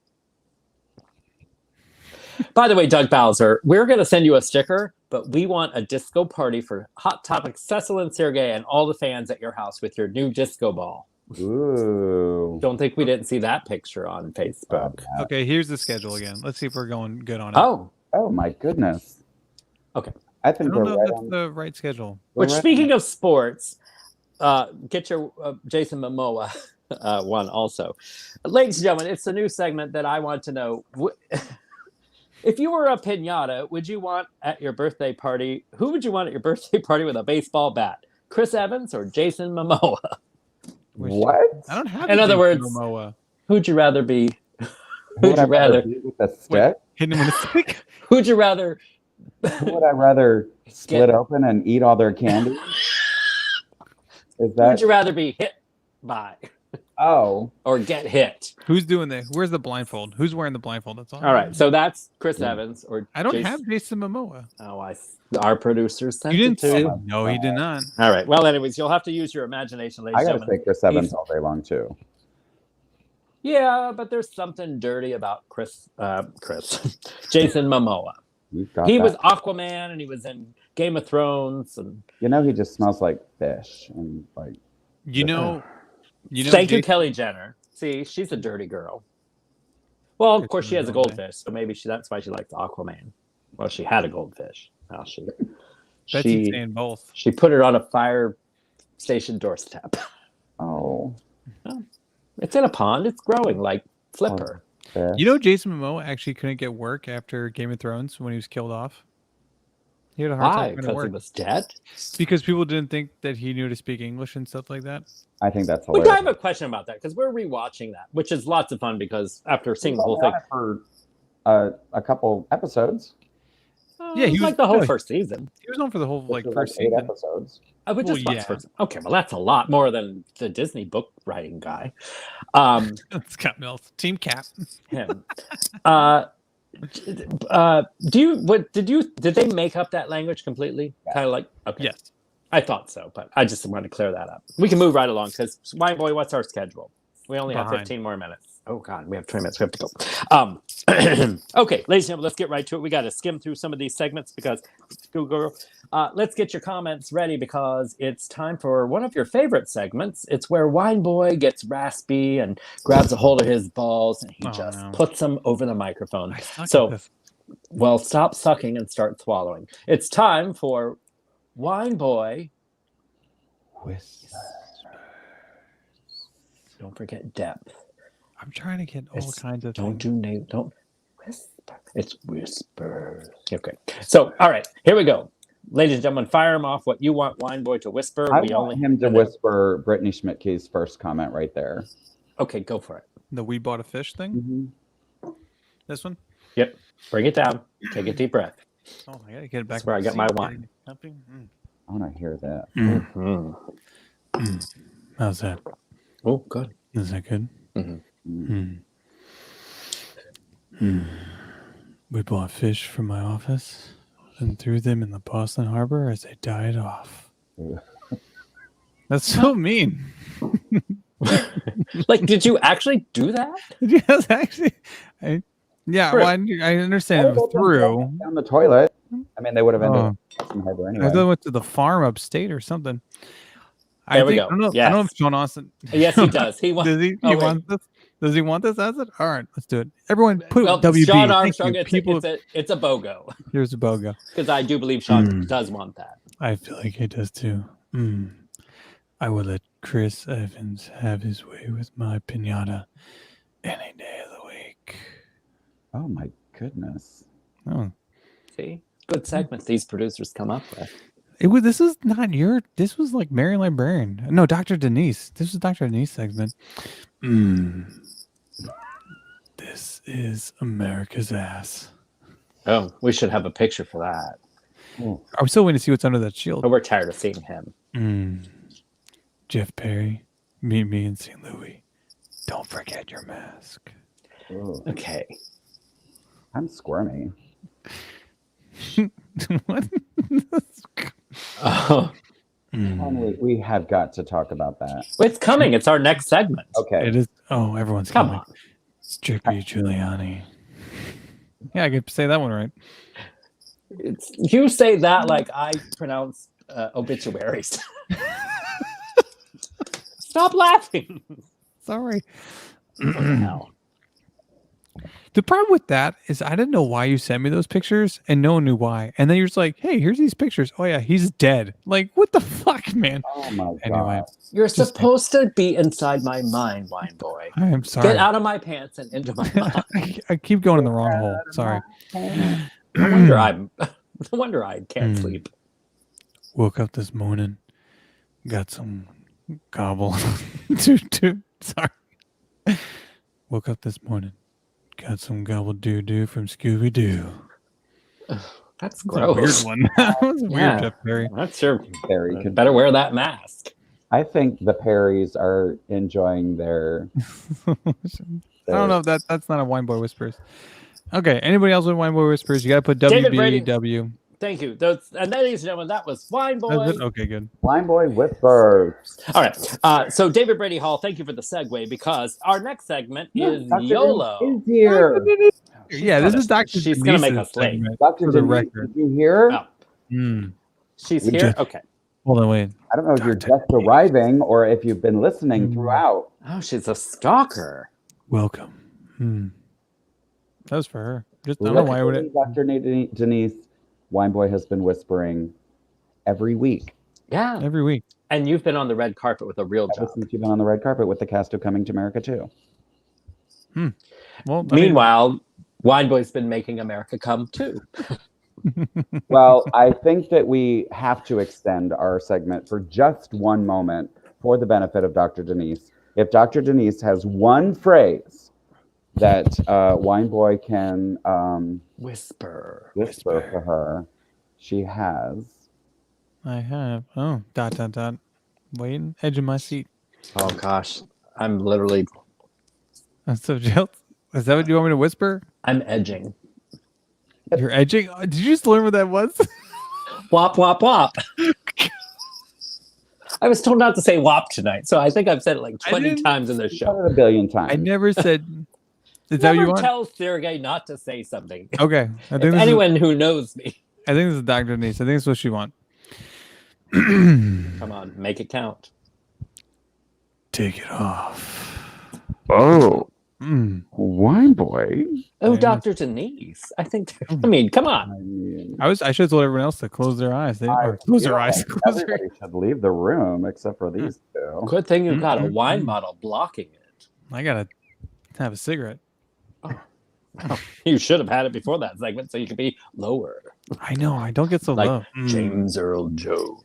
By the way, Doug Bowser, we're going to send you a sticker, but we want a disco party for Hot Topic Cecil and Sureg'ay and all the fans at your house with your new disco ball. Ooh. Don't think we didn't see that picture on Facebook. Okay, here's the schedule again. Let's see if we're going good on it. Oh my goodness. Okay. I think don't know if that's the right schedule. Which, speaking of sports, get your Jason Momoa one also. Ladies and gentlemen, it's a new segment that I want to know. If you were a piñata, would you want at your birthday party, who would you want at your birthday party with a baseball bat? Chris Evans or Jason Momoa? What? I don't have. In other words, Momoa. Who'd you rather be? Who'd you rather be with a stick? Hit him with a stick. Who'd you rather? Who would I rather split open and eat all their candy? Is that? Who'd you rather be hit by? Oh. Or get hit? Who's doing this? Where's the blindfold? Who's wearing the blindfold? That's all. All right, so that's Chris Evans or. I don't have Jason Momoa. Oh, our producer sent you didn't it to you. No, he did not. All right. Well, anyways, you'll have to use your imagination, ladies and gentlemen. I gotta say Chris Evans all day long too. Yeah, but there's something dirty about Jason Momoa. He was Aquaman, and he was in Game of Thrones, and he just smells like fish and you know. Thank you, Kelly Jenner. See, she's a dirty girl. Well, of course, she has a goldfish, so maybe that's why she likes Aquaman. Well, she had a goldfish. Now Betsy's saying both. she put it on a fire station doorstep. Oh. It's in a pond. It's growing like Flipper. Yeah. You know, Jason Momoa actually couldn't get work after Game of Thrones when he was killed off. He had a hard Why? time finding Because he work was dead? because people didn't think that he knew to speak English and stuff like that. I think that's We hilarious. have a question about that because we're rewatching that, which is lots of fun because after seeing the He's whole only thing, on it for a couple episodes. Yeah, he was like the whole first season. He was on for the whole Which was first 8 season. episodes. I would just Well, watch yeah. first. Okay, well that's a lot more than the Disney book writing guy. Scott Mills, Team Cap. Him. Did they make up that language completely? Kind of like okay. Yes. I thought so, but I just wanted to clear that up. We can move right along because Wine Boy, what's our schedule? We only have Behind. 15 more minutes. Oh God, we have 20 minutes. We have to go. Okay, ladies and gentlemen, let's get right to it. We got to skim through some of these segments because let's get your comments ready because it's time for one of your favorite segments. It's where Wine Boy gets raspy and grabs a hold of his balls and he puts them over the microphone. So, well, stop sucking and start swallowing. It's time for Wine Boy. Don't forget depth. I'm trying to get all kinds of Don't things. don't whisper. It's whispers. Okay. So, all right, here we go. Ladies and gentlemen, fire him off what you want Wine Boy to whisper. I want him to whisper Brittany Schmidtke's first comment right there. Okay, go for it. The "we bought a fish" thing. Mm-hmm. This one. Yep. Bring it down. Take a deep breath. Oh, I gotta get it back. That's where I got my wine. I want to hear that. Mm-hmm. How's that? Oh, good. Is that good? We bought fish from my office and threw them in the Boston Harbor as they died off. That's so mean. Like, did you actually do that? Yes, actually. Well, I understand it was through. Down the toilet. I mean, they would have ended up in Boston Harbor anyway. I thought it went to the farm upstate or something. There we go. I don't know if Sean Austin. Yes, he does. He wants. Does he? Oh, Want this? Does he want this as it? All right, let's do it. Everyone, put well, WB. Sean Thank Armstrong. you. It's a BOGO. Here's a BOGO. Because I do believe Sean does want that. I feel like he does too. I would let Chris Evans have his way with my pinata any day of the week. Oh my goodness. Oh, See, good segments these producers come up with. this is not your. This was like Mary Librarian. No, Dr. Denise. This was Dr. Denise segment. This is America's ass. Oh, we should have a picture for that. I'm still waiting to see what's under that shield. Oh, we're tired of seeing him. Jeff Perry, meet me in St. Louis. Don't forget your mask. Ooh. Okay. I'm squirmy. What? Oh, We have got to talk about that. it's coming. It's our next segment. Okay. It is. Oh, everyone's Come coming. on. Strictly Giuliani. Yeah, I could say that one right. You say that like I pronounce obituaries. Stop laughing. Sorry. Hell. The problem with that is I didn't know why you sent me those pictures and no one knew why. And then you're just like, hey, here's these pictures. Oh, yeah, he's dead. Like, what the fuck, man? Oh my god. Anyway, You're supposed to be inside my mind, Wine Boy. I am sorry. Get out of my pants and into my mind. I keep going in the wrong hole. Sorry. No wonder I can't sleep. Woke up this morning, got some gobble. Sorry. Woke up this morning, got some gobble doo from Scooby Doo. That's A gross. weird one. That was Yeah. weird, Jeff Perry. That's your Perry could better wear that mask. I think the Perrys are enjoying their. I don't know if that's not a Wine Boy Whispers. Okay, anybody else with Wine Boy Whispers? You got to put David Brady. WBW. Thank you. And ladies and gentlemen, that was Wine Boy. That's it? Okay, good. Wine Boy Whispers. All right. So David Brady Hall, thank you for the segue because our next segment is Dr. YOLO. Is here. Yeah, this is Dr. She's going to make Denise's us late. segment, Dr. for the Denise, record. did you hear? Oh, she's We here? just- Okay. Hold on, wait. I don't know if you're Dr. just arriving or if you've been listening throughout. Oh, she's a stalker. Welcome. That was for her. Just I don't know why would it. Dr. Denise Wineboy has been whispering every week. Yeah. Every week. And you've been on the red carpet with a real Ever job. since you've been on the red carpet with the cast of Coming to America too. Well, meanwhile, Wineboy's been making America come too. Well, I think that we have to extend our segment for just one moment for the benefit of Dr. Denise. If Dr. Denise has one phrase that Wineboy can whisper for her, she has. I have. Oh, ... Waiting, edge of my seat. Oh gosh, I'm literally. I'm so jealous. Is that what you want me to whisper? I'm edging. You're edging? Did you just learn what that was? Wop, wop, wop. I was told not to say wop tonight, so I think I've said it like 20 times in this show. Said it a billion times. I never said. Is that what you want? Tell Sureg'ay not to say something. Okay. I think anyone who knows me. I think this is Dr. Denise. I think it's what she wants. Come on, make it count. Take it off. Oh. Wineboy. Oh, Dr. Denise. I think. I mean, come on. I should have told everyone else to close their eyes. Close their eyes. Everybody should leave the room except for these two. Good thing you've got a wine bottle blocking it. I gotta have a cigarette. Oh, you should have had it before that segment so you could be lower. I know. I don't get so like low. James Earl Jones.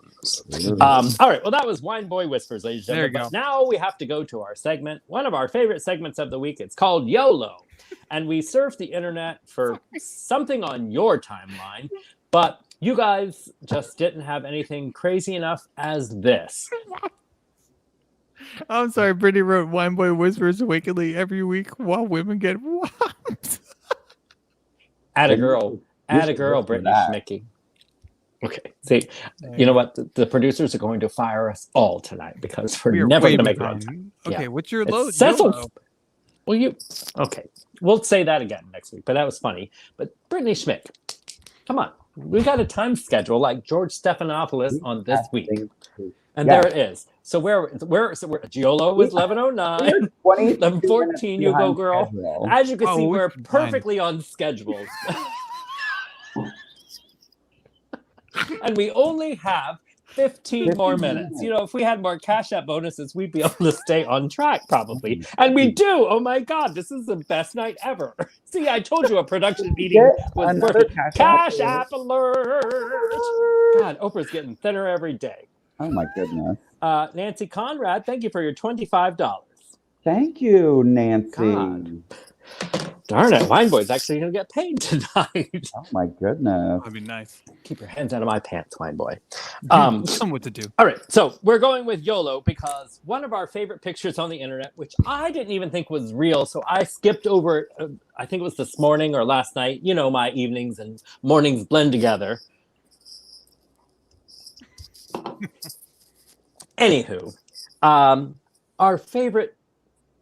All right. Well, that was Wineboy Whispers, ladies and gentlemen. But now we have to go to our segment, one of our favorite segments of the week. It's called YOLO. And we surf the internet for something on your timeline. But you guys just didn't have anything crazy enough as this. I'm sorry. Brittany wrote Wineboy Whispers awakely every week while women get whopped. Atta girl, Brittany Schmicky. Okay. See, you know what? The producers are going to fire us all tonight because we're never going to make it on time. Okay, what's your load? Cecil. Well, okay. We'll say that again next week, but that was funny. But Brittany Schmick, come on. We got a time schedule like George Stephanopoulos on this week. And there it is. So where YOLO was 11:09, 11:14, you go, girl. Schedule. As you can see, we're perfectly on schedule. And we only have 15 more minutes. You know, if we had more Cash App bonuses, we'd be able to stay on track probably. And we do. Oh my God, this is the best night ever. See, I told you a production meeting was working. Cash App alert. God, Oprah's getting thinner every day. Oh my goodness. Nancy Conrad, thank you for your $25. Thank you, Nancy. God. Darn it, Wineboy's actually going to get paid tonight. Oh my goodness. That'd be nice. Keep your hands out of my pants, Wineboy. Tell me what to do. All right, so we're going with YOLO because one of our favorite pictures on the internet, which I didn't even think was real, so I skipped over, I think it was this morning or last night. You know, my evenings and mornings blend together. Anywho, our favorite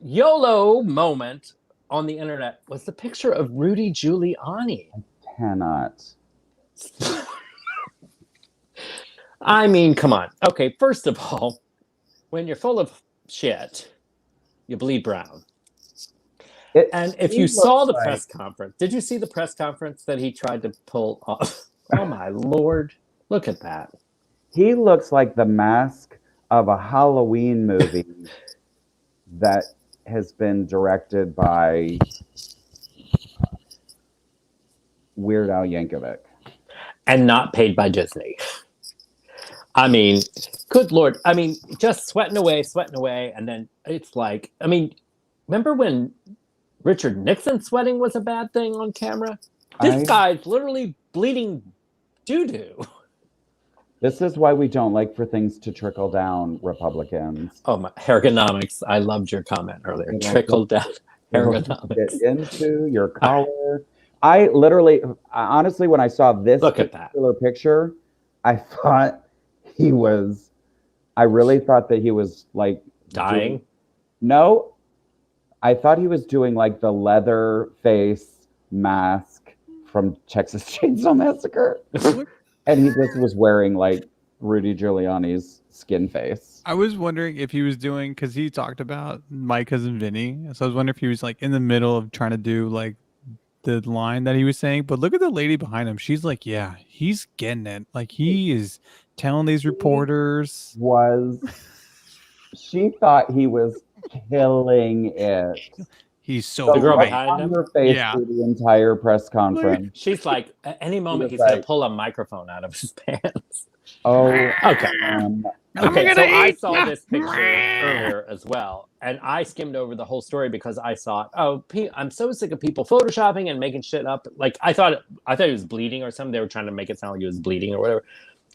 YOLO moment on the internet was the picture of Rudy Giuliani. I cannot. I mean, come on. Okay, first of all, when you're full of shit, you bleed brown. And if you saw the press conference, did you see the press conference that he tried to pull off? Oh my Lord. Look at that. He looks like the mask of a Halloween movie that has been directed by Weird Al Yankovic. And not paid by Disney. I mean, good Lord. I mean, just sweating away. And then it's like, I mean, remember when Richard Nixon sweating was a bad thing on camera? This guy's literally bleeding doo-doo. This is why we don't like for things to trickle down, Republicans. Oh, my hairgonomics. I loved your comment earlier. Trickle down hairgonomics. Get into your collar. I honestly, when I saw this particular picture, I really thought that he was like dying. No, I thought he was doing like the leather face mask from Texas Chainsaw Massacre. And he just was wearing like Rudy Giuliani's skin face. I was wondering if he was doing, because he talked about My Cousin Vinny. So I was wondering if he was like in the middle of trying to do like the line that he was saying, but look at the lady behind him. She's like, yeah, he's getting it. Like he is telling these reporters. She thought he was killing it. He's so The The girl look right. behind on him? her face Yeah. through the entire press conference. She's like, at any moment was he's gonna like- pull a microphone out of his pants. Oh, Okay. I'm Okay, gonna so I eat saw ya. this picture earlier as well, and I skimmed over the whole story because I thought, oh, I'm so sick of people photoshopping and making shit up. Like I thought he was bleeding or something. They were trying to make it sound like he was bleeding or whatever.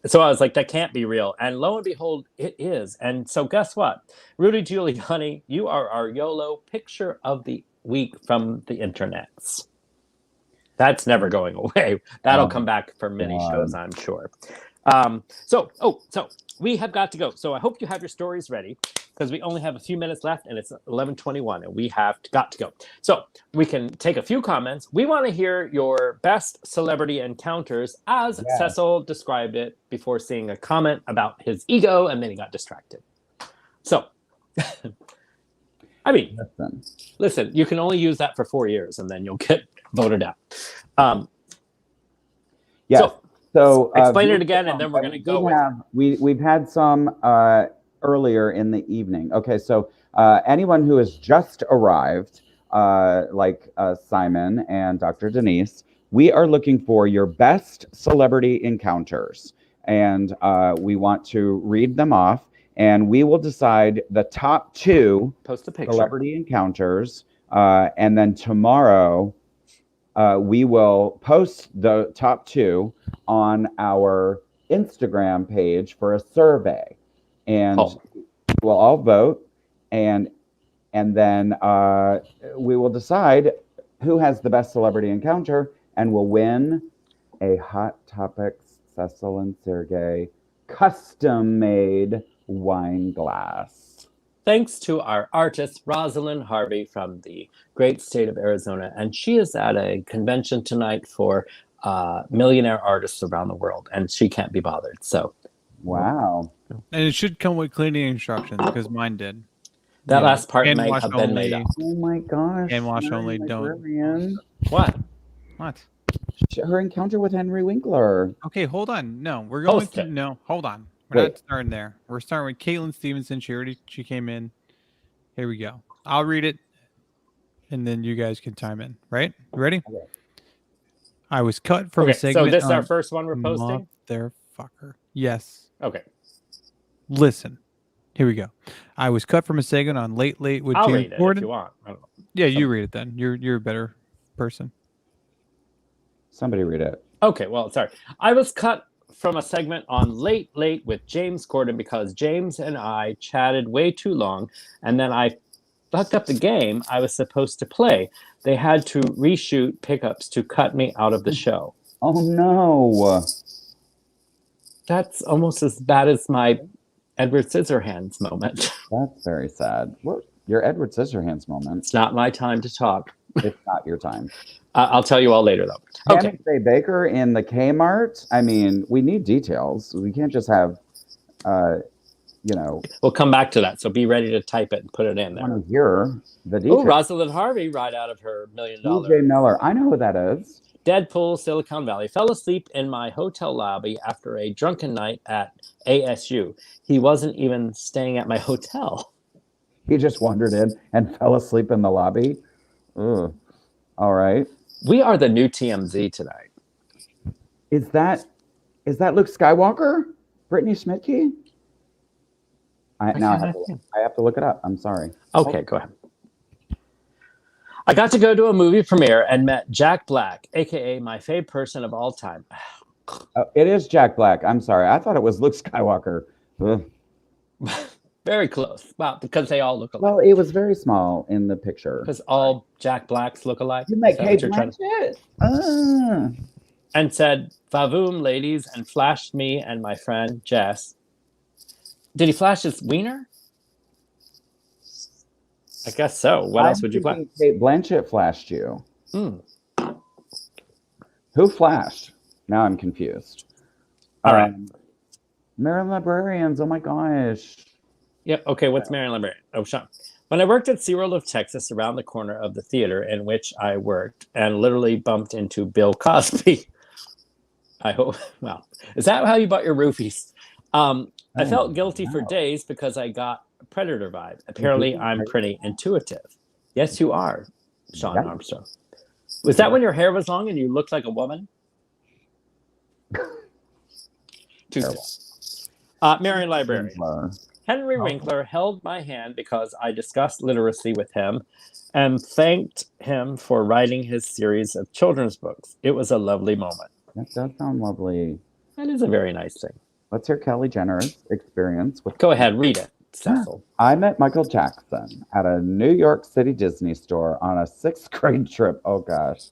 So I was like, that can't be real. And lo and behold, it is. And so guess what? Rudy Giuliani, you are our YOLO picture of the week from the internets. That's never going away. That'll come back for many shows, I'm sure. So we have got to go. So I hope you have your stories ready because we only have a few minutes left and it's 11:21 and we have got to go. So we can take a few comments. We want to hear your best celebrity encounters as Cecil described it before seeing a comment about his ego and then he got distracted. So, I mean, listen, you can only use that for 4 years and then you'll get voted out. So explain it again, and then we're going to go. We've had some earlier in the evening. Okay, so anyone who has just arrived, like Simon and Dr. Denise, we are looking for your best celebrity encounters, and we want to read them off, and we will decide the top 2 Post a picture. Celebrity encounters, and then tomorrow. We will post the top 2 on our Instagram page for a survey, and we'll all vote, and then we will decide who has the best celebrity encounter, and will win a Hot Topics Cecil and Sureg'ay custom-made wine glass. Thanks to our artist, Rosalind Harvey from the great state of Arizona. And she is at a convention tonight for millionaire artists around the world. And she can't be bothered. So, wow. And it should come with cleaning instructions because mine did. That last part may have been made up. Oh my gosh. And wash only, don't. What? Her encounter with Henry Winkler. Okay, hold on. No, we're going to. No, hold on. We're not starting there. We're starting with Caitlin Stevenson. She came in. Here we go. I'll read it, and then you guys can chime in. Right? You ready? Okay. I was cut from a segment. So this is our first one we're posting? Motherfucker. Yes. Okay. Listen. Here we go. I was cut from a segment on Late with I'll James read it Corden. if you want. Yeah, you read it then. You're a better person. Somebody read it. Okay, well, sorry. I was cut from a segment on Late with James Corden because James and I chatted way too long, and then I fucked up the game I was supposed to play. They had to reshoot pickups to cut me out of the show. Oh, no. That's almost as bad as my Edward Scissorhands moment. That's very sad. What? Your Edward Scissorhands moment. It's not my time to talk. It's not your time. I'll tell you all later, though. Okay. Say Baker in the Kmart. I mean, we need details. We can't just have, We'll come back to that. So be ready to type it and put it in there. I want to hear the details. Oh, Rosalind Harvey, right out of her $1 million. TJ Miller. I know who that is. Deadpool, Silicon Valley. Fell asleep in my hotel lobby after a drunken night at ASU. He wasn't even staying at my hotel. He just wandered in and fell asleep in the lobby. Ugh. All right. We are the new TMZ tonight. Is that Luke Skywalker? Brittany Schmidtke? I have to look it up. I'm sorry. Okay, go ahead. I got to go to a movie premiere and met Jack Black, aka my favorite person of all time. It is Jack Black. I'm sorry. I thought it was Luke Skywalker. Very close. Wow, because they all look alike. Well, it was very small in the picture. Because all Jack Blacks look alike. You make Kate Blanchett? And said, "Vavoom, ladies," and flashed me and my friend Jess. Did he flash his wiener? I guess so. What else would you flash? Kate Blanchett flashed you. Who flashed? Now I'm confused. All right. Maryland Librarians. Oh my gosh. Yep. Okay. What's Maryland Librarian? Oh, Sean. When I worked at SeaWorld of Texas around the corner of the theater in which I worked and literally bumped into Bill Cosby. I hope, well, is that how you bought your roofies? I felt guilty for days because I got a predator vibe. Apparently, I'm pretty intuitive. Yes, you are, Sean Armstrong. Was that when your hair was long and you looked like a woman? Too soon. Marion Library. Henry Winkler held my hand because I discussed literacy with him and thanked him for writing his series of children's books. It was a lovely moment. That does sound lovely. That is a very nice thing. Let's hear Kelly Jenner's experience with. Go ahead, read it, Cecil. I met Michael Jackson at a New York City Disney store on a 6th grade trip. Oh gosh.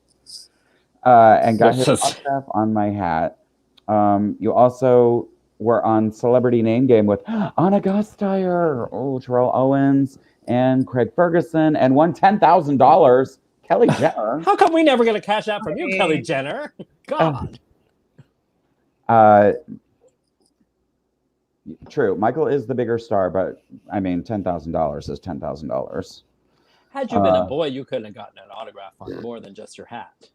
And got his autograph on my hat. You also were on Celebrity Name Game with Anna Gasteyer, Terrell Owens, and Craig Ferguson, and won $10,000. Kelly Jenner. How come we never get a cash out from you, Kelly Jenner? God. True. Michael is the bigger star, but I mean, $10,000 is $10,000. Had you been a boy, you couldn't have gotten an autograph on more than just your hat.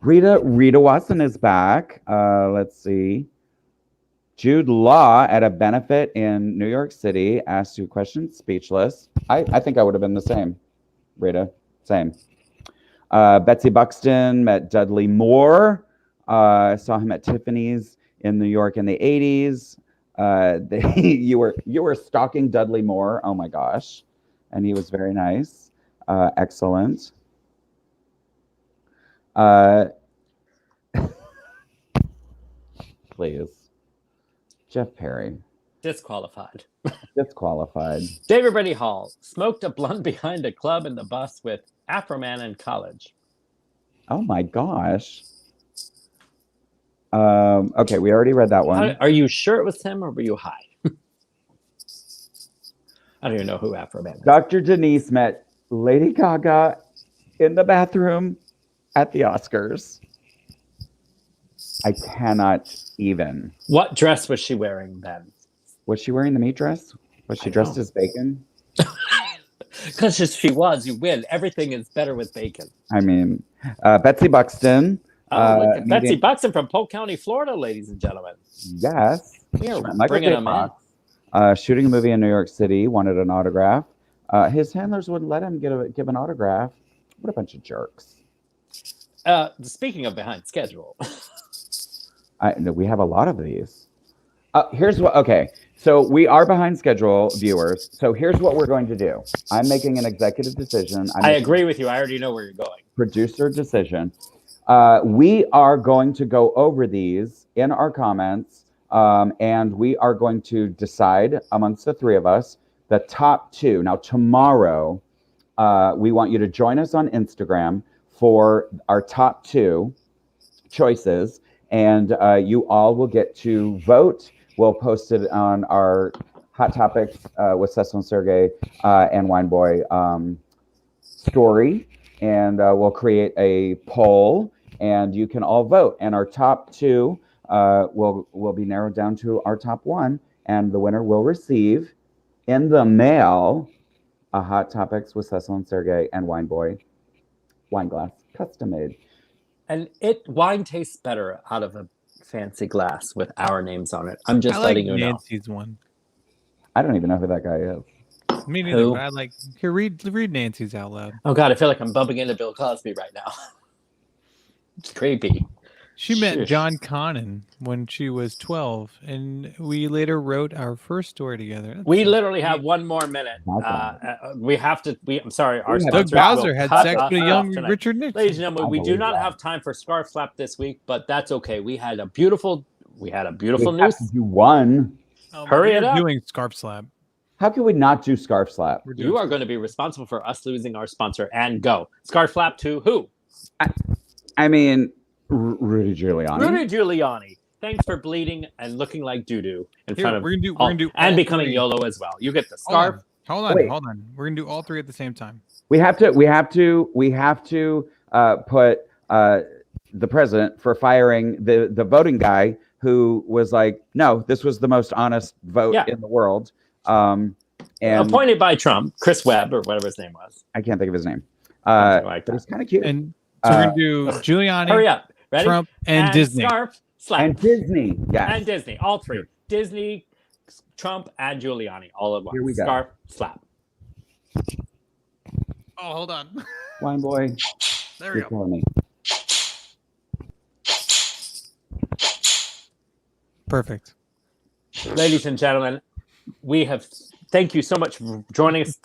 Rita Watson is back. Let's see. Jude Law at a benefit in New York City asked you questions, speechless. I think I would have been the same. Rita, same. Betsy Buxton met Dudley Moore. Saw him at Tiffany's in New York in the 80s. You were stalking Dudley Moore. Oh my gosh. And he was very nice. Excellent. Please. Jeff Perry. Disqualified. Disqualified. David Brady Hall smoked a blunt behind a club in the bus with Afro Man in college. Oh my gosh. Okay, we already read that one. Are you sure it was him or were you high? I don't even know who Afro Man is. Dr. Denise met Lady Gaga in the bathroom at the Oscars. I cannot even. What dress was she wearing then? Was she wearing the meat dress? Was she dressed as bacon? Because she was. You win. Everything is better with bacon. I mean, Betsy Buxton. Betsy Buxton from Polk County, Florida, ladies and gentlemen. Yes. Bringing them in. Shooting a movie in New York City, wanted an autograph. His handlers wouldn't let him give an autograph. What a bunch of jerks. Speaking of behind schedule. We have a lot of these. Here's what, okay. So we are behind schedule, viewers. So here's what we're going to do. I'm making an executive decision. I agree with you. I already know where you're going. Producer decision. We are going to go over these in our comments, and we are going to decide amongst the three of us the top two. Now, tomorrow, we want you to join us on Instagram for our top two choices, and you all will get to vote. We'll post it on our Hot Topics with Cecil and Sureg'ay and Wineboy story, and we'll create a poll, and you can all vote. And our top two will be narrowed down to our top one, and the winner will receive in the mail a Hot Topics with Cecil and Sureg'ay and Wineboy wine glass, custom made. And wine tastes better out of a fancy glass with our names on it. I'm just letting you know. Nancy's one. I don't even know who that guy is. Me neither. But I like here. Read Nancy's out loud. Oh God, I feel like I'm bumping into Bill Cosby right now. It's creepy. She met John Connon when she was 12, and we later wrote our first story together. We literally have one more minute. We have to. I'm sorry. Our Doug Bowser had sex with a young Richard Nixon. Ladies and gentlemen, we do not have time for Scarf Flap this week, but that's okay. We had a beautiful news. You won. Hurry it up. Doing Scarf Slap. How can we not do Scarf Slap? You are going to be responsible for us losing our sponsor and go. Scarf Flap to who? I mean, Rudy Giuliani. Rudy Giuliani. Thanks for bleeding and looking like doo-doo in front of we're gonna do and becoming YOLO as well. You get the scarf. Hold on. We're gonna do all three at the same time. We have to put the president for firing the voting guy who was like, no, this was the most honest vote in the world. And appointed by Trump, Chris Webb or whatever his name was. I can't think of his name. Like But he's kind of cute. And so we're gonna do Giuliani, Hurry up. Ready? Trump, and Disney. Scarf, slap. And Disney. Yes. And Disney. All three. Disney, Trump, and Giuliani. All at once. Here we go. Scarf, slap. Oh, hold on. Wine boy. There we You're go. killing me. Perfect. Ladies and gentlemen, thank you so much for joining us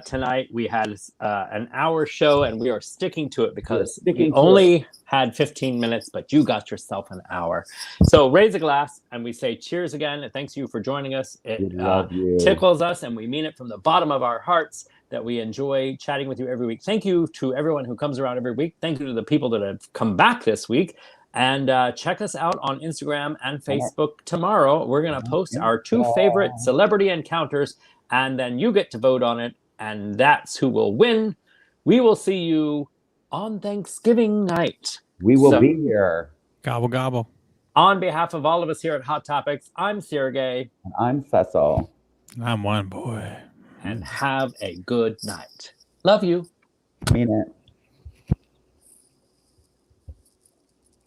tonight. We had an hour show and we are sticking to it because we only had 15 minutes, but you got yourself an hour. So raise a glass and we say cheers again. And thanks to you for joining us. It love you. tickles us and we mean it from the bottom of our hearts that we enjoy chatting with you every week. Thank you to everyone who comes around every week. Thank you to the people that have come back this week. And check us out on Instagram and Facebook tomorrow. We're going to post our 2 favorite celebrity encounters, and then you get to vote on it, and that's who will win. We will see you on Thanksgiving night. We will be here. Gobble, gobble. On behalf of all of us here at Hot Topics, I'm Sureg'ay. And I'm Cecil. I'm one boy. And have a good night. Love you. Mean it.